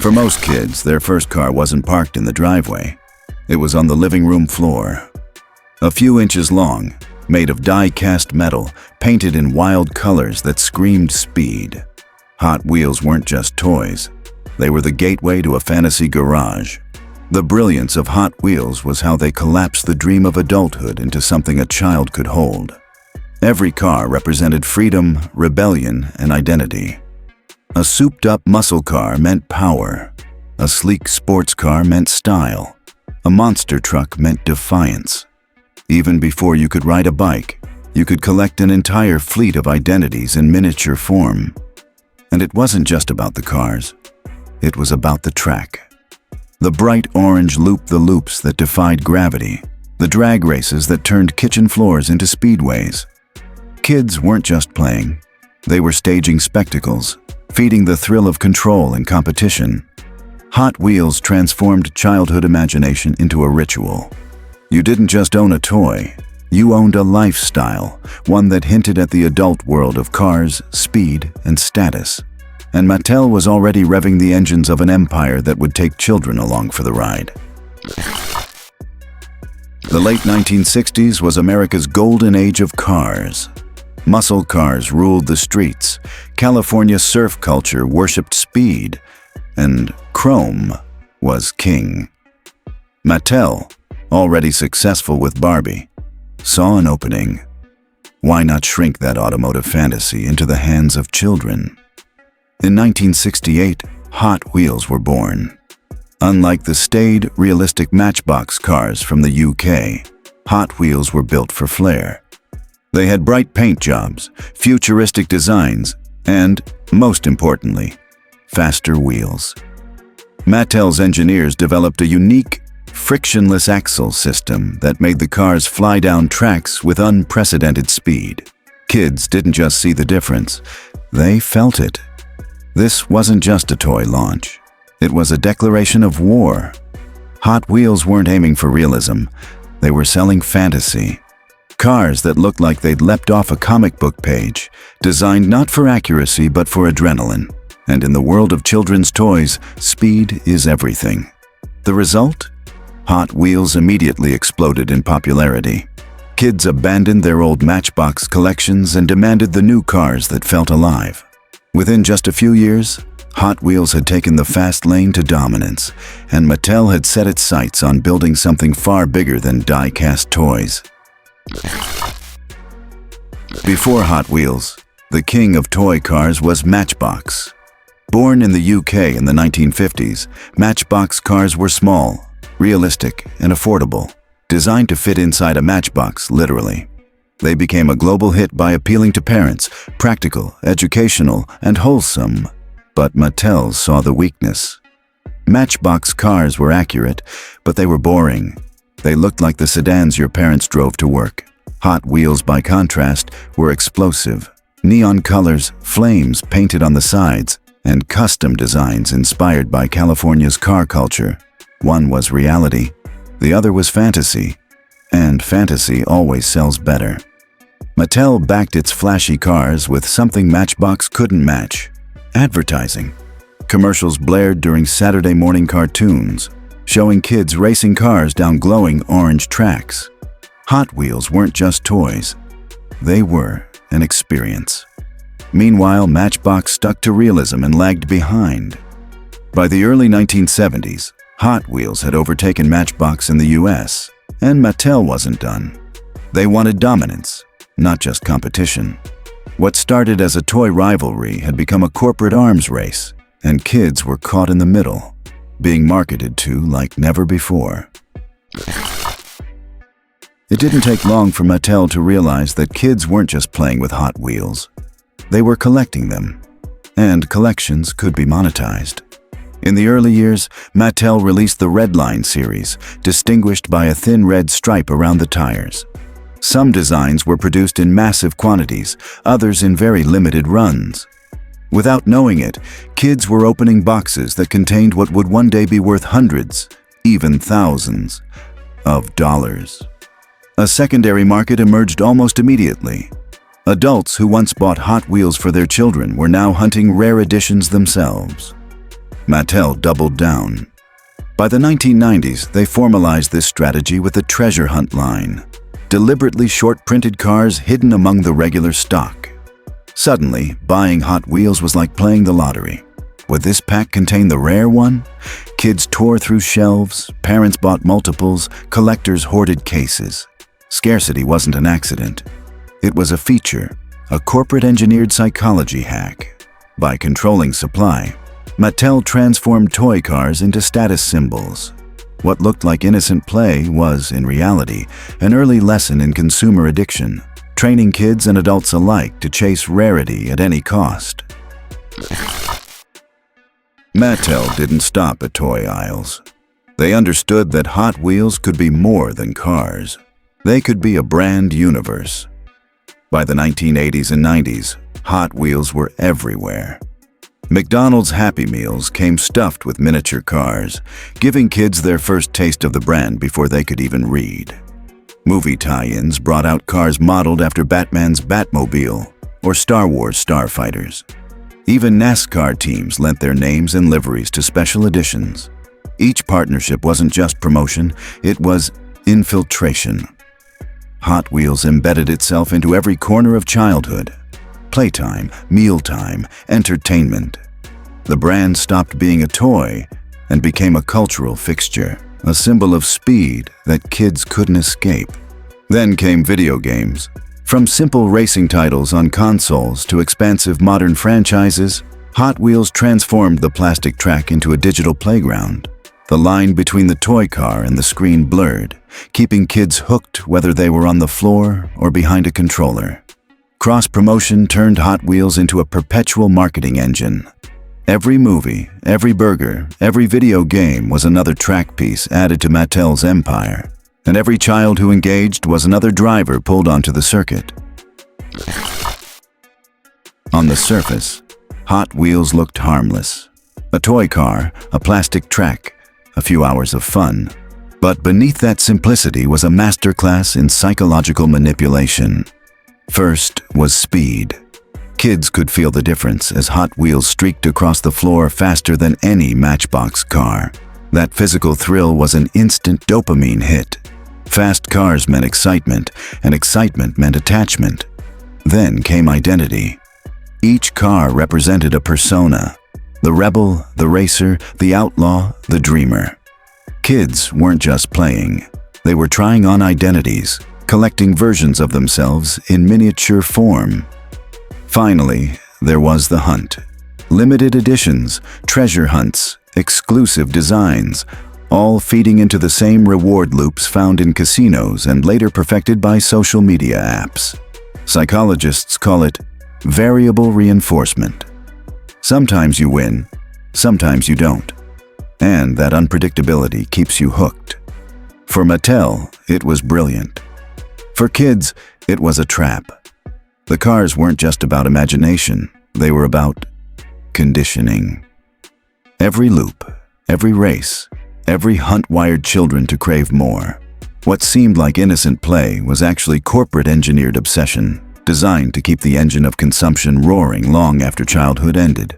For most kids, their first car wasn't parked in the driveway. It was on the living room floor. A few inches long, made of die-cast metal, painted in wild colors that screamed speed. Hot Wheels weren't just toys. They were the gateway to a fantasy garage. The brilliance of Hot Wheels was how they collapsed the dream of adulthood into something a child could hold. Every car represented freedom, rebellion, and identity. A souped-up muscle car meant power. A sleek sports car meant style. A monster truck meant defiance. Even before you could ride a bike, you could collect an entire fleet of identities in miniature form. And it wasn't just about the cars. It was about the track. The bright orange loop-the-loops that defied gravity. The drag races that turned kitchen floors into speedways. Kids weren't just playing. They were staging spectacles, feeding the thrill of control and competition. Hot Wheels transformed childhood imagination into a ritual. You didn't just own a toy, you owned a lifestyle, one that hinted at the adult world of cars, speed, and status. And Mattel was already revving the engines of an empire that would take children along for the ride. The late 1960s was America's golden age of cars. Muscle cars ruled the streets, California surf culture worshipped speed, and chrome was king. Mattel, already successful with Barbie, saw an opening. Why not shrink that automotive fantasy into the hands of children? In 1968, Hot Wheels were born. Unlike the staid, realistic Matchbox cars from the UK, Hot Wheels were built for flair. They had bright paint jobs, futuristic designs, and, most importantly, faster wheels. Mattel's engineers developed a unique, frictionless axle system that made the cars fly down tracks with unprecedented speed. Kids didn't just see the difference, they felt it. This wasn't just a toy launch. It was a declaration of war. Hot Wheels weren't aiming for realism. They were selling fantasy. Cars that looked like they'd leapt off a comic book page, designed not for accuracy but for adrenaline. And in the world of children's toys, speed is everything. The result? Hot Wheels immediately exploded in popularity. Kids abandoned their old Matchbox collections and demanded the new cars that felt alive. Within just a few years, Hot Wheels had taken the fast lane to dominance, and Mattel had set its sights on building something far bigger than die-cast toys. Before Hot Wheels, the king of toy cars was Matchbox. Born in the UK in the 1950s, Matchbox cars were small, realistic, and affordable, designed to fit inside a matchbox, literally. They became a global hit by appealing to parents, practical, educational, and wholesome. But Mattel saw the weakness. Matchbox cars were accurate, but they were boring. They looked like the sedans your parents drove to work. Hot Wheels, by contrast, were explosive. Neon colors, flames painted on the sides, and custom designs inspired by California's car culture. One was reality, the other was fantasy, and fantasy always sells better. Mattel backed its flashy cars with something Matchbox couldn't match: advertising. Commercials blared during Saturday morning cartoons, showing kids racing cars down glowing orange tracks. Hot Wheels weren't just toys, they were an experience. Meanwhile, Matchbox stuck to realism and lagged behind. By the early 1970s, Hot Wheels had overtaken Matchbox in the US, and Mattel wasn't done. They wanted dominance, not just competition. What started as a toy rivalry had become a corporate arms race, and kids were caught in the middle, being marketed to like never before. It didn't take long for Mattel to realize that kids weren't just playing with Hot Wheels. They were collecting them, and collections could be monetized. In the early years, Mattel released the Redline series, distinguished by a thin red stripe around the tires. Some designs were produced in massive quantities, others in very limited runs. Without knowing it, kids were opening boxes that contained what would one day be worth hundreds, even thousands, of dollars. A secondary market emerged almost immediately. Adults who once bought Hot Wheels for their children were now hunting rare editions themselves. Mattel doubled down. By the 1990s, they formalized this strategy with the treasure hunt line, deliberately short-printed cars hidden among the regular stock. Suddenly, buying Hot Wheels was like playing the lottery. Would this pack contain the rare one? Kids tore through shelves, parents bought multiples, collectors hoarded cases. Scarcity wasn't an accident. It was a feature, a corporate-engineered psychology hack. By controlling supply, Mattel transformed toy cars into status symbols. What looked like innocent play was, in reality, an early lesson in consumer addiction, training kids and adults alike to chase rarity at any cost. Mattel didn't stop at toy aisles. They understood that Hot Wheels could be more than cars. They could be a brand universe. By the 1980s and 90s, Hot Wheels were everywhere. McDonald's Happy Meals came stuffed with miniature cars, giving kids their first taste of the brand before they could even read. Movie tie-ins brought out cars modeled after Batman's Batmobile or Star Wars starfighters. Even NASCAR teams lent their names and liveries to special editions. Each partnership wasn't just promotion, it was infiltration. Hot Wheels embedded itself into every corner of childhood. Playtime, mealtime, entertainment. The brand stopped being a toy and became a cultural fixture, a symbol of speed that kids couldn't escape. Then came video games. From simple racing titles on consoles to expansive modern franchises, Hot Wheels transformed the plastic track into a digital playground. The line between the toy car and the screen blurred, keeping kids hooked whether they were on the floor or behind a controller. Cross-promotion turned Hot Wheels into a perpetual marketing engine. Every movie, every burger, every video game was another track piece added to Mattel's empire. And every child who engaged was another driver pulled onto the circuit. On the surface, Hot Wheels looked harmless. A toy car, a plastic track, a few hours of fun. But beneath that simplicity was a masterclass in psychological manipulation. First was speed. Kids could feel the difference as Hot Wheels streaked across the floor faster than any Matchbox car. That physical thrill was an instant dopamine hit. Fast cars meant excitement, and excitement meant attachment. Then came identity. Each car represented a persona. The rebel, the racer, the outlaw, the dreamer. Kids weren't just playing. They were trying on identities, collecting versions of themselves in miniature form. Finally, there was the hunt. Limited editions, treasure hunts, exclusive designs, all feeding into the same reward loops found in casinos and later perfected by social media apps. Psychologists call it variable reinforcement. Sometimes you win, sometimes you don't. And that unpredictability keeps you hooked. For Mattel, it was brilliant. For kids, it was a trap. The cars weren't just about imagination, they were about conditioning. Every loop, every race, every hunt wired children to crave more. What seemed like innocent play was actually corporate-engineered obsession, designed to keep the engine of consumption roaring long after childhood ended.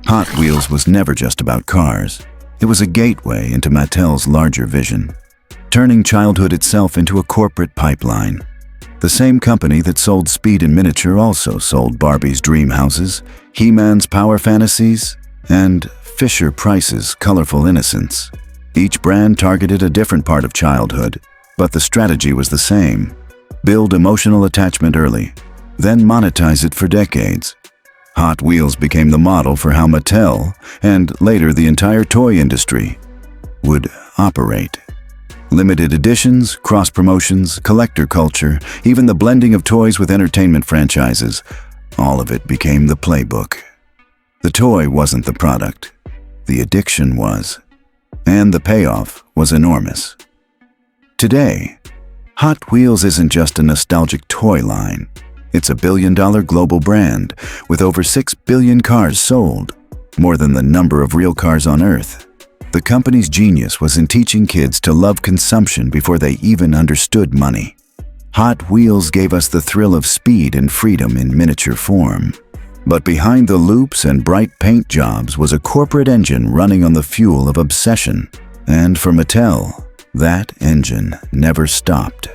Hot Wheels was never just about cars. It was a gateway into Mattel's larger vision, turning childhood itself into a corporate pipeline. The same company that sold speed in miniature also sold Barbie's dream houses, He-Man's power fantasies, and Fisher-Price's colorful innocence. Each brand targeted a different part of childhood, but the strategy was the same. Build emotional attachment early, then monetize it for decades. Hot Wheels became the model for how Mattel, and later the entire toy industry, would operate. Limited editions, cross-promotions, collector culture, even the blending of toys with entertainment franchises, all of it became the playbook. The toy wasn't the product. The addiction was. And the payoff was enormous. Today, Hot Wheels isn't just a nostalgic toy line. It's a billion-dollar global brand with over 6 billion cars sold, more than the number of real cars on Earth. The company's genius was in teaching kids to love consumption before they even understood money. Hot Wheels gave us the thrill of speed and freedom in miniature form. But behind the loops and bright paint jobs was a corporate engine running on the fuel of obsession. And for Mattel, that engine never stopped.